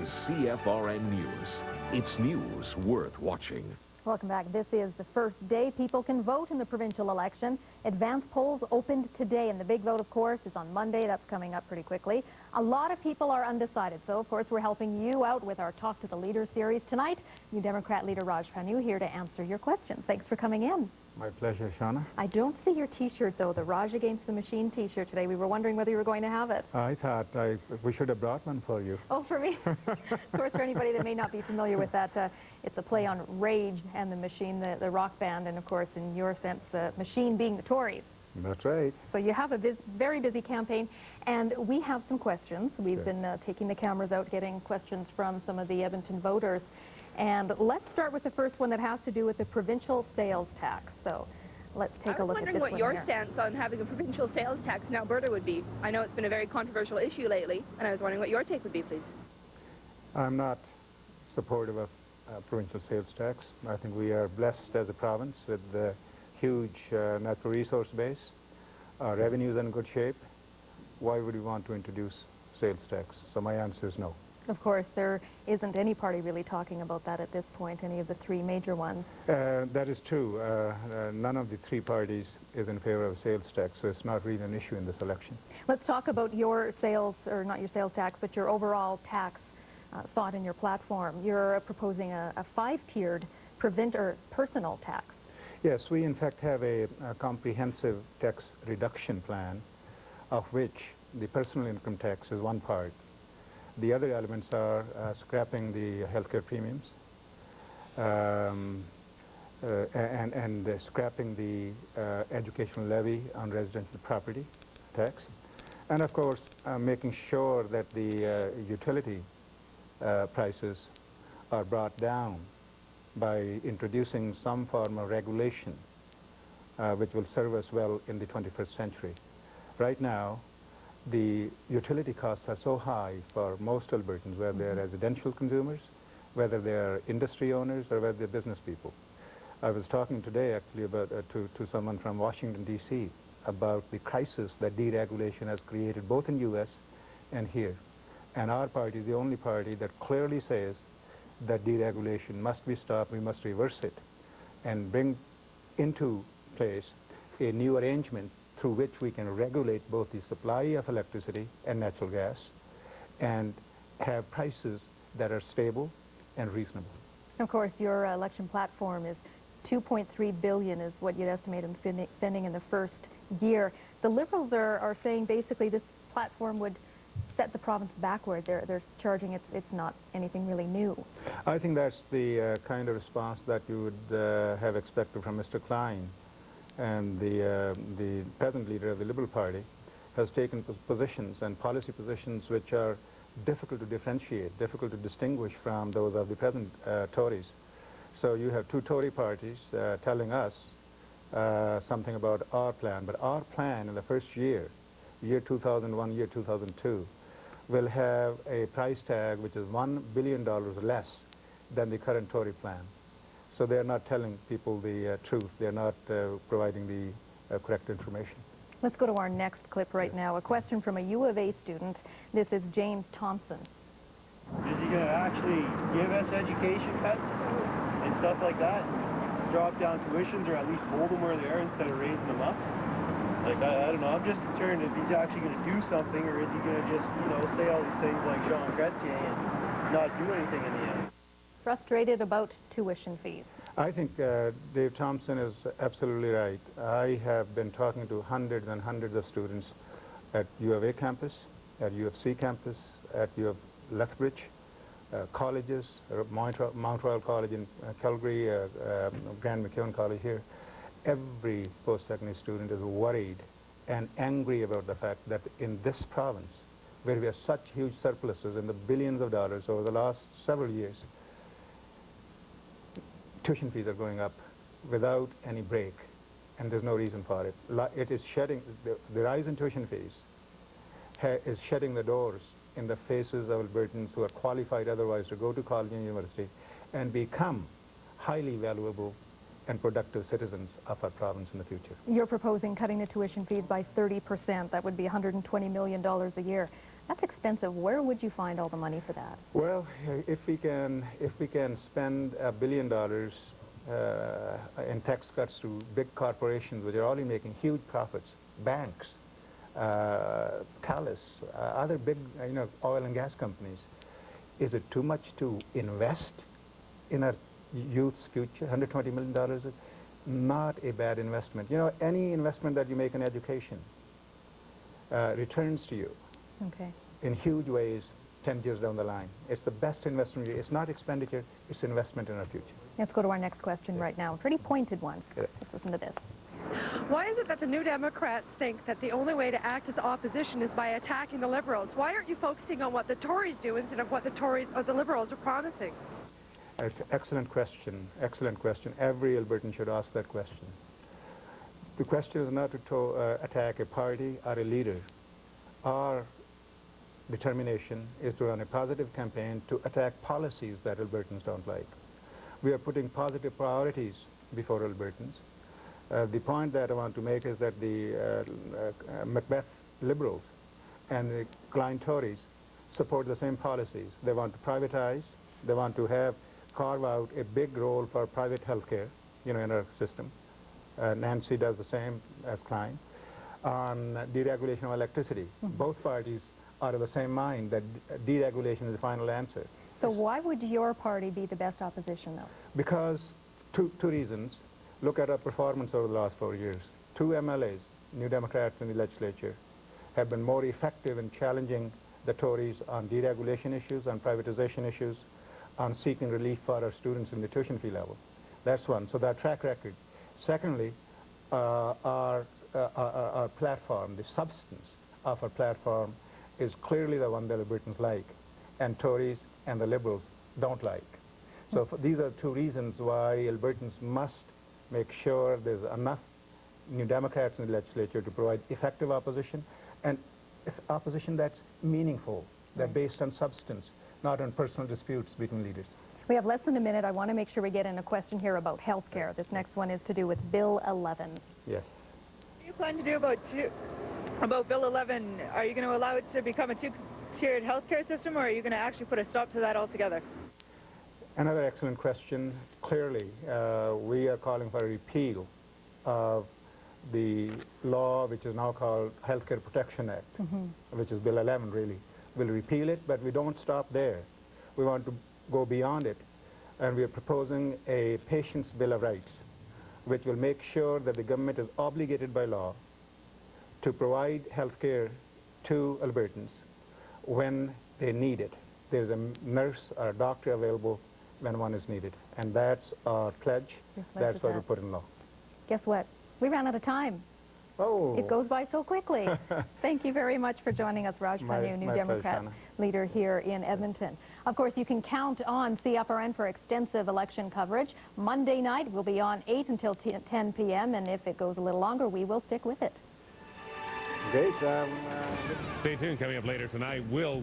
CFRN News. It's news worth watching. Welcome back. This is the first day people can vote in the provincial election. Advanced polls opened today, and the big vote, of course, is on Monday. That's coming up pretty quickly. A lot of people are undecided, so, of course, we're helping you out with our Talk to the Leader series tonight. New Democrat leader Raj Pannu here to answer your questions. Thanks for coming in. My pleasure, Shawna. I don't see your T-shirt, though, the Raj Against the Machine T-shirt today. We were wondering whether you were going to have it. I thought we should have brought one for you. Oh, for me? Of course, for anybody that may not be familiar with that, it's a play on Rage and the Machine, the rock band, and, of course, in your sense, the Machine being the Tories. That's right. So you have a very busy campaign, and we have some questions. We've been taking the cameras out, getting questions from some of the Edmonton voters. And let's start with the first one that has to do with the provincial sales tax. So let's take a look at this one. I was wondering what your stance on having a provincial sales tax in Alberta would be. I know it's been a very controversial issue lately, and I was wondering what your take would be, please. I'm not supportive of provincial sales tax. I think we are blessed as a province with the huge natural resource base. Our revenues are in good shape. Why would we want to introduce sales tax? So my answer is no. Of course, there isn't any party really talking about that at this point, any of the three major ones. That is true. None of the three parties is in favor of sales tax, so it's not really an issue in this election. Let's talk about your sales, or not your sales tax, but your overall tax thought in your platform. You're proposing a five-tiered personal tax. Yes, we in fact have a comprehensive tax reduction plan, of which the personal income tax is one part. The other elements are scrapping the healthcare premiums and scrapping the educational levy on residential property tax, and of course making sure that the utility prices are brought down by introducing some form of regulation which will serve us well in the 21st century. Right now, the utility costs are so high for most Albertans, whether they're residential consumers, whether they're industry owners, or whether they're business people. I was talking today actually about to someone from Washington, D.C. about the crisis that deregulation has created both in U.S. and here. And our party is the only party that clearly says that deregulation must be stopped, we must reverse it, and bring into place a new arrangement through which we can regulate both the supply of electricity and natural gas and have prices that are stable and reasonable. Of course, your election platform is $2.3 billion is what you'd estimate in spending in the first year. The Liberals are saying basically this platform would set the province backward. They're charging it's not anything really new. I think that's the kind of response that you would have expected from Mr. Klein. And the present leader of the Liberal Party has taken positions and policy positions which are difficult to differentiate, difficult to distinguish from those of the present Tories. So you have two Tory parties telling us something about our plan, but our plan in the first year 2001, year 2002, will have a price tag which is $1 billion less than the current Tory plan. So they're not telling people the truth. They're not providing the correct information. Let's go to our next clip right now. A question from a U of A student. This is James Thompson. Is he going to actually give us education cuts and stuff like that? Drop down tuitions or at least hold them where they are instead of raising them up? Like, I don't know. I'm just concerned if he's actually going to do something, or is he going to just, say all these things like Jean Chrétien and not do anything in the end? Frustrated about tuition fees. I think Dave Thompson is absolutely right. I have been talking to hundreds and hundreds of students at U of A campus, at U of C campus, at U of Lethbridge, colleges, Mount Royal College in Calgary, Grand McEwen College here. Every post-secondary student is worried and angry about the fact that in this province, where we have such huge surpluses in the billions of dollars over the last several years, tuition fees are going up without any break, and there's no reason for it. It is shedding, the rise in tuition fees is shutting the doors in the faces of Albertans who are qualified otherwise to go to college and university and become highly valuable and productive citizens of our province in the future. You're proposing cutting the tuition fees by 30%. That would be $120 million a year. That's expensive. Where would you find all the money for that? Well, if we can spend $1 billion in tax cuts to big corporations which are already making huge profits, banks, Thales, other big oil and gas companies, is it too much to invest in our youth's future? $120 million is not a bad investment. You know, any investment that you make in education returns to you in huge ways 10 years down the line. It's the best investment. It's not expenditure, it's investment in our future. Let's go to our next question right now. A pretty pointed one. Let's listen to this. Why is it that the New Democrats think that the only way to act as opposition is by attacking the Liberals? Why aren't you focusing on what the Tories do instead of what the Tories or the Liberals are promising? Excellent question. Excellent question. Every Albertan should ask that question. The question is not to attack a party or a leader. Our determination is to run a positive campaign to attack policies that Albertans don't like. We are putting positive priorities before Albertans. The point that I want to make is that the Macbeth Liberals and the Klein Tories support the same policies. They want to privatize. They want to carve out a big role for private health care, in our system. Nancy does the same as Klein. On deregulation of electricity, both parties are of the same mind that deregulation is the final answer. So why would your party be the best opposition, though? Because two reasons. Look at our performance over the last 4 years. 2 MLAs, New Democrats in the legislature, have been more effective in challenging the Tories on deregulation issues, on privatization issues, on seeking relief for our students in the tuition fee level. That's one. So that track record. Secondly, our platform, the substance of our platform, is clearly the one that Albertans like, and Tories and the Liberals don't like. So these are 2 reasons why Albertans must make sure there's enough New Democrats in the legislature to provide effective opposition, and opposition that's meaningful, that's based on substance, not on personal disputes between leaders. We have less than a minute. I want to make sure we get in a question here about health care. This next one is to do with Bill 11. Yes. What do you plan to do about Bill 11? Are you going to allow it to become a two-tiered health care system, or are you going to actually put a stop to that altogether? Another excellent question. Clearly, we are calling for a repeal of the law which is now called Healthcare Protection Act, which is Bill 11 really. We'll repeal it, but we don't stop there. We want to go beyond it, and we are proposing a Patient's Bill of Rights, which will make sure that the government is obligated by law to provide health care to Albertans when they need it. There's a nurse or a doctor available when one is needed. And that's our pledge. That's what we put in law. Guess what? We ran out of time. Oh. It goes by so quickly. Thank you very much for joining us, Raj Pannu, New Democrat leader here in Edmonton. Of course, you can count on CFRN for extensive election coverage. Monday night, we'll be on 8 until 10 p.m., and if it goes a little longer, we will stick with it. Great. Stay tuned. Coming up later tonight, Will